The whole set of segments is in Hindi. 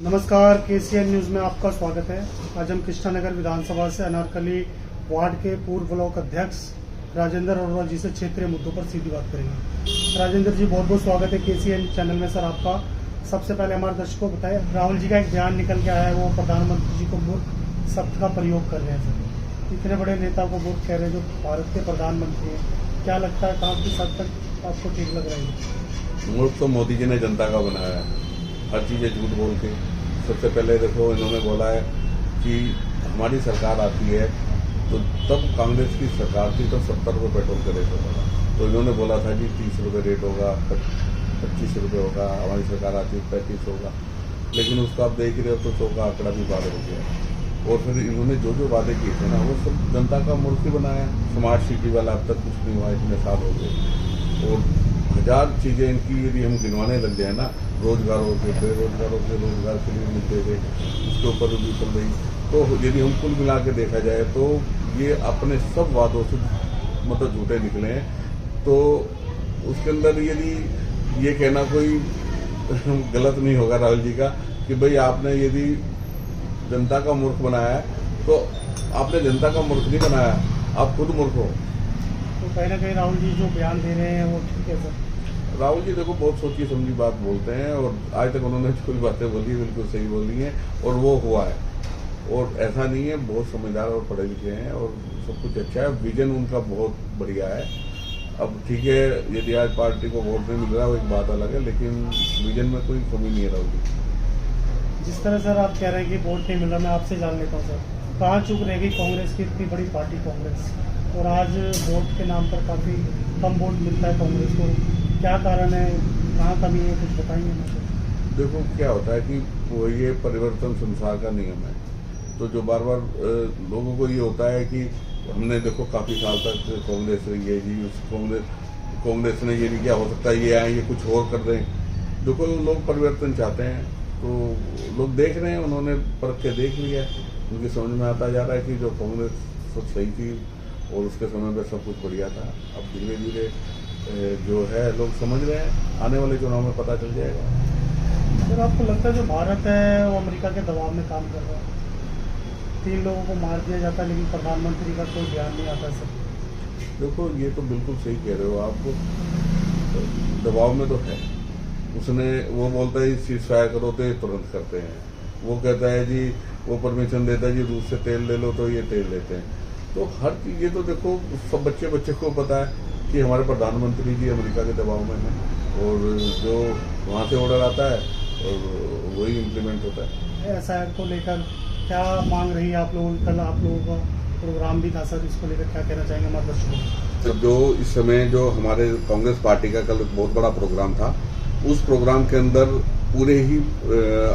नमस्कार, केसीएन न्यूज़ में आपका स्वागत है। आज हम कृष्णानगर विधानसभा से अनारकली वार्ड के पूर्व ब्लॉक अध्यक्ष राजेंद्र अरोड़ा जी से क्षेत्रीय मुद्दों पर सीधी बात करेंगे। राजेंद्र जी, बहुत बहुत स्वागत है केसीएन चैनल में सर आपका। सबसे पहले हमारे दर्शकों को बताएं, राहुल जी का एक बयान निकल के आया है, वो प्रधानमंत्री जी को मूर्ख शब्द का प्रयोग कर रहे हैं सर। इतने बड़े नेता को मूर्ख कह रहे हैं जो भारत के प्रधानमंत्री हैं। क्या लगता है, कहाँ किस हद तक आपको ठीक लग रहा है? मूर्ख तो मोदी जी ने जनता का बनाया है, हर चीज़ें झूठ बोल के। सबसे पहले देखो, इन्होंने बोला है कि हमारी सरकार आती है तो तब कांग्रेस की सरकार थी तो 70 रुपये पेट्रोल का रेट होगा, तो इन्होंने बोला था कि 30 रुपये रेट होगा, 25 रुपये होगा, हमारी सरकार आती है 35 होगा। लेकिन उसको आप देख रहे हो तो 100 का आंकड़ा भी पार हो गया। और फिर इन्होंने जो जो वादे किए थे ना, वो सब जनता का मूर्ख बनाया। स्मार्ट सिटी वाला अब तक कुछ नहीं हुआ, इतने साल हो गए। और 1000 चीज़ें इनकी यदि हम गिनवाने लग जाए ना, रोजगारों के बेरोजगारों के रोजगार के लिए मिलते थे, उसके ऊपर भी चल रही। तो यदि हम कुल मिला के देखा जाए तो ये अपने सब वादों से मतलब झूठे निकले हैं। तो उसके अंदर यदि ये कहना कोई गलत नहीं होगा राहुल जी का कि भाई आपने यदि जनता का मूर्ख बनाया है तो आपने जनता का मूर्ख नहीं बनाया, आप खुद मूर्ख हो। तो कहीं ना कहीं राहुल जी जो बयान दे रहे हैं वो ठीक है सर? राहुल जी देखो, बहुत सोची समझी बात बोलते हैं और आज तक उन्होंने जो भी बातें बोली है बिल्कुल सही बोली हैं और वो हुआ है। और ऐसा नहीं है, बहुत समझदार और पढ़े लिखे हैं और सब कुछ अच्छा है। विजन उनका बहुत बढ़िया है। अब ठीक है, यदि आज पार्टी को वोट नहीं मिल रहा वो एक बात अलग है, लेकिन विजन में कोई कमी नहीं है राहुल जी। जिस तरह सर आप कह रहे हैं कि वोट नहीं मिल रहा, मैं आपसे जान लेता हूँ सर, कहाँ चूक रहेगी कांग्रेस की, इतनी बड़ी पार्टी कांग्रेस, और आज वोट के नाम पर काफ़ी कम वोट मिलता है कांग्रेस को? क्या कारण है, कहाँ कमी है, कुछ बताएंगे मुझे? देखो क्या होता है कि वो ये परिवर्तन संसार का नियम है। तो जो बार बार लोगों को ये होता है कि हमने देखो काफ़ी साल तक कांग्रेस रही है जी, उस कांग्रेस ने ये नहीं किया, हो सकता है ये आए ये कुछ और कर दें। देखो लोग परिवर्तन चाहते हैं तो लोग देख रहे हैं, उन्होंने परख के देख लिया, उनकी समझ में आता जा रहा है कि जो कांग्रेस सब सही थी और उसके समय पर सब कुछ बढ़िया था। अब धीरे धीरे जो है लोग समझ रहे हैं, आने वाले चुनाव में पता चल जाएगा। सर आपको लगता है जो भारत है वो अमेरिका के दबाव में काम कर रहा है? 3 लोगों को मार दिया जाता है लेकिन प्रधानमंत्री का कोई ध्यान नहीं आता सर। देखो ये तो बिल्कुल सही कह रहे हो आप, दबाव में तो है। उसने वो बोलता है सीज फायर करो तो ये तुरंत करते हैं। वो कहता है जी, वो परमिशन देता है जी रूस से तेल ले लो तो ये तेल लेते हैं। तो हर चीज़ ये तो देखो सब बच्चे को पता है कि हमारे प्रधानमंत्री जी अमेरिका के दबाव में हैं और जो वहाँ से ऑर्डर आता है और वही इम्प्लीमेंट होता है। एसआईआर को लेकर क्या मांग रही है आप लोगों की? कल आप लोगों का प्रोग्राम भी था सर, इसको लेकर क्या कहना चाहेंगे हमारे दर्शकों? तो जो इस समय जो हमारे कांग्रेस पार्टी का कल बहुत बड़ा प्रोग्राम था, उस प्रोग्राम के अंदर पूरे ही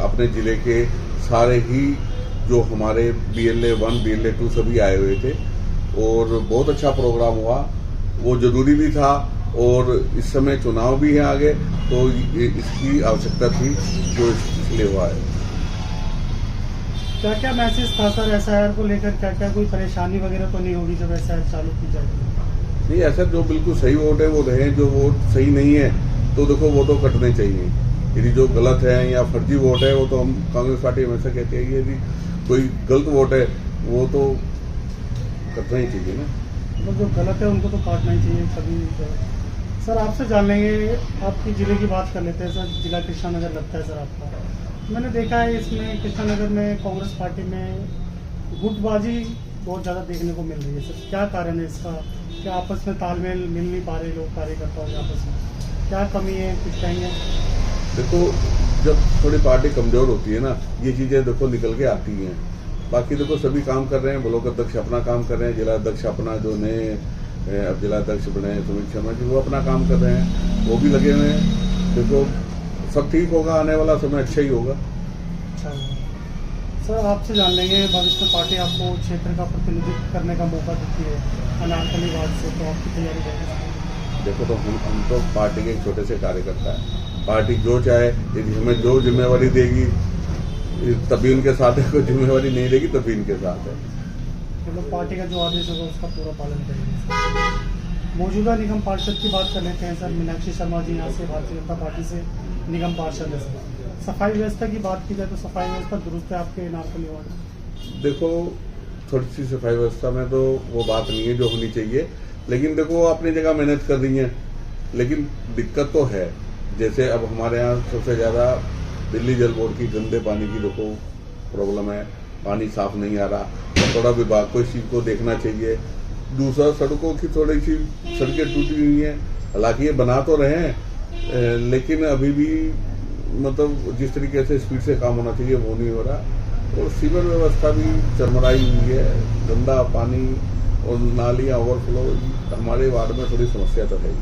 अपने जिले के सारे ही जो हमारे BLA 1 BLA 2 सभी आए हुए थे और बहुत अच्छा प्रोग्राम हुआ। वो जरूरी भी था और इस समय चुनाव भी है आगे, तो इसकी आवश्यकता थी जो इसलिए हुआ है। क्या क्या मैसेज था सर एसआईआर को लेकर? क्या क्या कोई परेशानी वगैरह तो नहीं होगी जब एसआईआर चालू की जाएगी? नहीं, ऐसा जो बिल्कुल सही वोट है वो रहे, जो वोट सही नहीं है तो देखो वो तो कटने चाहिए। यदि जो गलत है या फर्जी वोट है वो तो हम कांग्रेस पार्टी हमेशा कहती है कि यदि कोई गलत वोट है वो तो कटना ही चाहिए ना। मतलब जो गलत है उनको तो काटना ही चाहिए सभी। सर आपसे जान लेंगे, आपकी ज़िले की बात कर लेते हैं सर। जिला कृष्णानगर लगता है सर आपका। मैंने देखा है इसमें कृष्णानगर में कांग्रेस पार्टी में गुटबाजी बहुत ज़्यादा देखने को मिल रही है सर। क्या कारण है इसका? क्या आपस में तालमेल मिल नहीं पा रहे लोग कार्यकर्ताओं के आपस में? क्या कमी है, कुछ कहेंगे? देखो जब थोड़ी पार्टी कमजोर होती है ना, ये चीज़ें देखो निकल के आती हैं। बाकी देखो सभी काम कर रहे हैं, ब्लॉक अध्यक्ष अपना काम कर रहे हैं, जिला अध्यक्ष अपना जो नए अब जिला अध्यक्ष बने सुमित शर्मा जी वो अपना काम कर रहे हैं, वो भी लगे हुए हैं। देखो सब ठीक होगा, आने वाला समय अच्छा ही होगा। अच्छा सर आपसे जान लेंगे, भविष्य में पार्टी आपको क्षेत्र का प्रतिनिधित्व करने का मौका देती है अनारकली वार्ड से, तो आपकी तैयारी रहेगी? देखो तो हम तो पार्टी के एक छोटे से कार्यकर्ता है। पार्टी जो चाहे, यदि हमें जो जिम्मेवारी देगी तभी उनके साथ है, कोई जिम्मेवारी नहीं देगी तभी इनके साथ है। मतलब पार्टी का जो आदेश होगा उसका पूरा पालन करेंगे। मौजूदा निगम पार्षद की बात कर लेते हैं सर। मीनाक्षी शर्मा जी यहाँ से भारतीय जनता पार्टी से निगम पार्षद है सफाई व्यवस्था की बात की जाए तो सफाई व्यवस्था दुरुस्त है आपके अनारकली वार्ड में? देखो, थोड़ी सी सफाई व्यवस्था में तो वो बात नहीं है जो होनी चाहिए, लेकिन देखो वो अपनी जगह मेहनत कर रही हैं, लेकिन दिक्कत तो है। जैसे अब हमारे यहाँ सबसे ज़्यादा दिल्ली जल बोर्ड की गंदे पानी की देखो प्रॉब्लम है, पानी साफ नहीं आ रहा, तो थोड़ा विभाग को इस चीज़ को देखना चाहिए। दूसरा, सड़कों की थोड़ी सी सड़कें टूटी हुई हैं, हालांकि ये बना तो रहे हैं लेकिन अभी भी मतलब जिस तरीके से स्पीड से काम होना चाहिए वो नहीं हो रहा। और सीवर व्यवस्था भी चरमराई हुई है, गंदा पानी और नालियाँ ओवरफ्लो, हमारे वार्ड में थोड़ी समस्या तो है।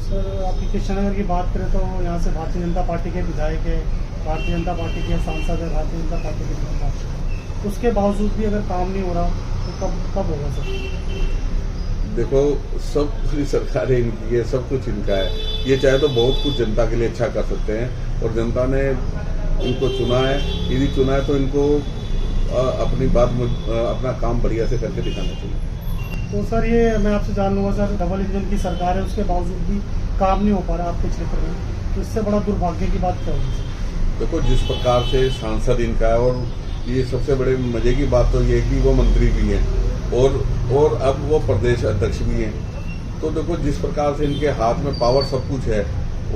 सर, आपकी कृष्णनगर की बात करें तो यहाँ से भारतीय जनता पार्टी के विधायक है, भारतीय जनता पार्टी के सांसद है, भारतीय जनता पार्टी के नेता, उसके बावजूद भी अगर काम नहीं हो रहा तो कब होगा सर? देखो, सब पूरी सरकारें इनकी है, सब कुछ इनका है। ये चाहे तो बहुत कुछ जनता के लिए अच्छा कर सकते हैं और जनता ने इनको चुना है। यदि चुना है तो इनको अपनी बात अपना काम बढ़िया से करके दिखाना चाहिए। तो सर, ये मैं आपसे जान लूँगा सर, डबल इंजन की सरकार है, उसके बावजूद भी काम नहीं हो पा रहा आपके क्षेत्र में, तो इससे बड़ा दुर्भाग्य की बात क्या होगी सर? देखो, जिस प्रकार से सांसद इनका है, और ये सबसे बड़े मजे की बात तो ये है कि वो मंत्री भी हैं और अब वो प्रदेश अध्यक्ष भी हैं। तो देखो, जिस प्रकार से इनके हाथ में पावर सब कुछ है,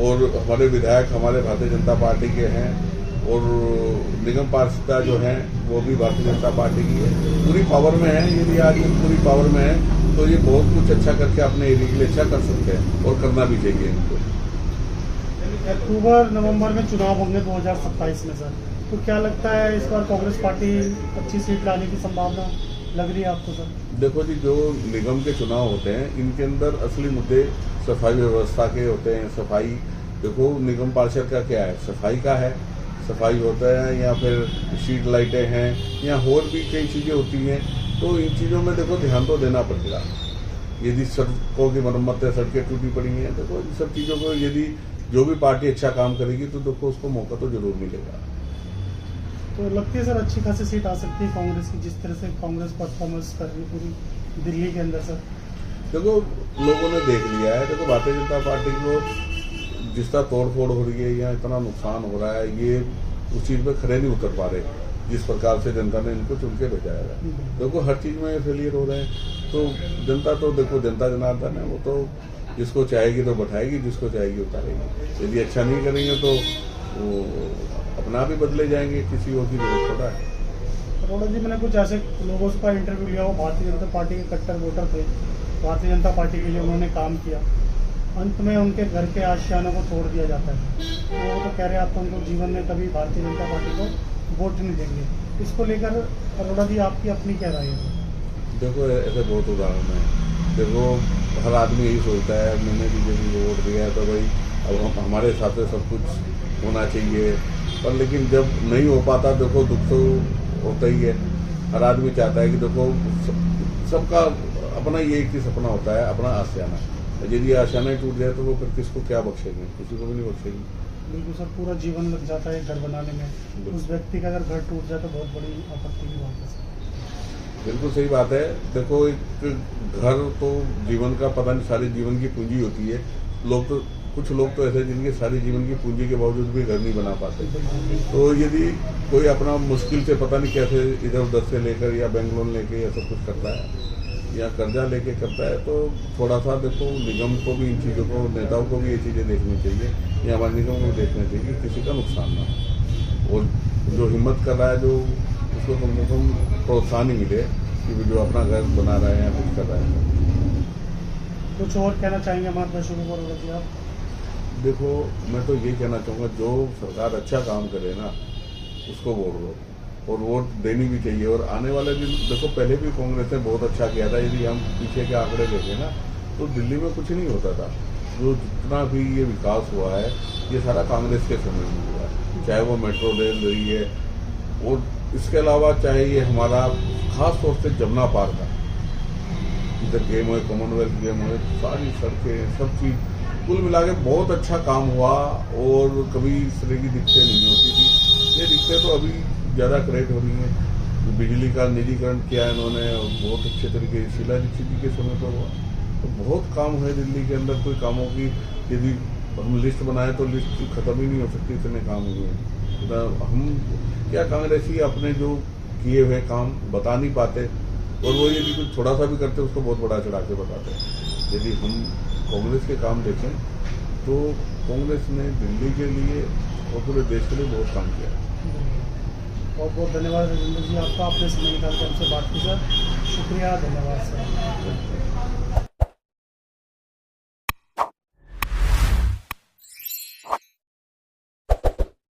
और हमारे विधायक हमारे भारतीय जनता पार्टी के हैं, और निगम पार्षद जो हैं वो भी भारतीय जनता पार्टी की है, पूरी पावर में है। यदि आज ये पूरी पावर में है तो ये बहुत कुछ अच्छा करके अपने एरिया के लिए अच्छा कर सकते हैं और करना भी चाहिए इनको। अक्टूबर नवंबर में चुनाव होंगे 2027 में सर, तो क्या लगता है इस बार कांग्रेस पार्टी अच्छी सीट लाने की संभावना लग रही है आपको सर? देखो जी, जो निगम के चुनाव होते हैं इनके अंदर असली मुद्दे सफाई व्यवस्था के होते हैं। सफाई, देखो निगम पार्षद का क्या है, सफाई का है, सफाई होता है, या फिर स्ट्रीट लाइटें हैं, या और भी कई चीज़ें होती हैं। तो इन चीज़ों में देखो ध्यान तो देना पड़ेगा। यदि सड़कों की मरम्मत है, सड़कें टूटी पड़ी हैं, देखो इन सब चीज़ों को यदि जो भी पार्टी अच्छा काम करेगी तो देखो उसको मौका तो जरूर मिलेगा। तो लगती है सर अच्छी खासी सीट आ सकती है कांग्रेस की, जिस तरह से कांग्रेस परफॉर्मेंस कर रही है पूरी दिल्ली के अंदर सर? देखो, लोगों ने देख लिया है। देखो, भारतीय जनता पार्टी को जिस तरह तोड़ फोड़ हो रही है या इतना नुकसान हो रहा है, ये उस चीज़ पे खड़े नहीं उतर पा रहे जिस प्रकार से जनता ने इनको चुन के भेजा है। देखो, हर चीज़ में फेलियर हो रहे हैं। तो जनता तो देखो, जनता जनार्दन है, वो तो जिसको चाहेगी तो बैठाएगी, जिसको चाहेगी उतारेगी। यदि अच्छा नहीं करेंगे तो वो अपना भी बदले जाएंगे, किसी और की जरूरत पड़ा है। अरोड़ा जी, मैंने कुछ ऐसे लोगों का इंटरव्यू लिया, वो भारतीय जनता पार्टी के कट्टर वोटर थे, भारतीय जनता पार्टी के लिए उन्होंने काम किया, अंत में उनके घर के आशियानों को तोड़ दिया जाता है। तो वो तो कह रहे हैं आप तो उनको जीवन में कभी भारतीय जनता पार्टी को वोट नहीं देंगे। इसको लेकर अरोड़ा जी आपकी अपनी क्या राय है? देखो, ऐसे बहुत उदाहरण हैं। देखो, हर आदमी यही सोचता है मैंने बीजेपी को वोट दिया है तो भाई अब हमारे साथ सब कुछ होना चाहिए, पर लेकिन जब नहीं हो पाता देखो दुख तो होता ही है। हर आदमी चाहता है कि देखो सबका अपना ये एक ही सपना होता है, अपना आशियाना। यदि आशियाना ही टूट जाए तो वो फिर किसको क्या बख्शेंगे, किसी को भी नहीं बख्शेंगे। बिल्कुल सर, पूरा जीवन लग जाता है घर बनाने में। उस व्यक्ति का अगर घर टूट जाए तो बहुत बड़ी आपत्ति की बात है सर। बिल्कुल सही बात है। देखो, एक घर तो जीवन का पता नहीं, सारी जीवन की पूंजी होती है। लोग तो कुछ लोग तो ऐसे जिनके सारी जीवन की पूंजी के बावजूद भी घर नहीं बना पाते। तो यदि कोई अपना मुश्किल से पता नहीं कैसे इधर उधर से लेकर या बैंक लोन लेके या सब कुछ करता है या कर्जा लेके करता है, तो थोड़ा सा देखो निगम को भी इन चीज़ों को, नेताओं को भी ये चीज़ें देखनी चाहिए, या हमारे निगम को देखना चाहिए कि किसी का नुकसान ना हो। और जो हिम्मत कर रहा है, जो उसको कम से कम प्रोत्साहन ही मिले कि जो अपना घर बना रहा है या कुछ कर रहा है। कुछ और कहना चाहेंगे हमारे दर्शकों को जी आप? देखो, मैं तो ये कहना चाहूँगा, जो सरकार अच्छा काम करे ना उसको वोट दो, और वोट देनी भी चाहिए। और आने वाले दिन देखो, पहले भी कांग्रेस ने बहुत अच्छा किया था। यदि हम पीछे के आंकड़े देखें ना तो दिल्ली में कुछ नहीं होता था। जो जितना भी ये विकास हुआ है ये सारा कांग्रेस के समय में हुआ है, चाहे वो मेट्रो रेल रही है, और इसके अलावा चाहे ये हमारा खास तौर से जमुना पार का इधर गेम हो, कॉमनवेल्थ गेम हो, सारी सड़कें सब चीज़ कुल मिला के बहुत अच्छा काम हुआ। और कभी इस तरह की दिक्कतें नहीं होती थी। ये दिक्कतें तो अभी ज़्यादा क्रिएट हो रही हैं। बिजली का निजीकरण किया इन्होंने, बहुत अच्छे तरीके शीला दीक्षित जी के समय पर हुआ। तो बहुत काम हुए दिल्ली के अंदर। कोई कामों की यदि और हम लिस्ट बनाए तो लिस्ट खत्म ही नहीं हो सकती, इतने काम हुए हैं। तो हम क्या कांग्रेसी अपने जो किए हुए काम बता नहीं पाते, और वो यदि कुछ थोड़ा सा भी करते उसको बहुत बड़ा चढ़ा के बताते हैं। यदि हम कांग्रेस के काम देखें तो कांग्रेस ने दिल्ली के लिए और पूरे देश के लिए बहुत काम किया है। बहुत बहुत धन्यवाद राजेंद्र जी आपका, आपने समय निकाल कर हमसे बात की सर। शुक्रिया, धन्यवाद सर।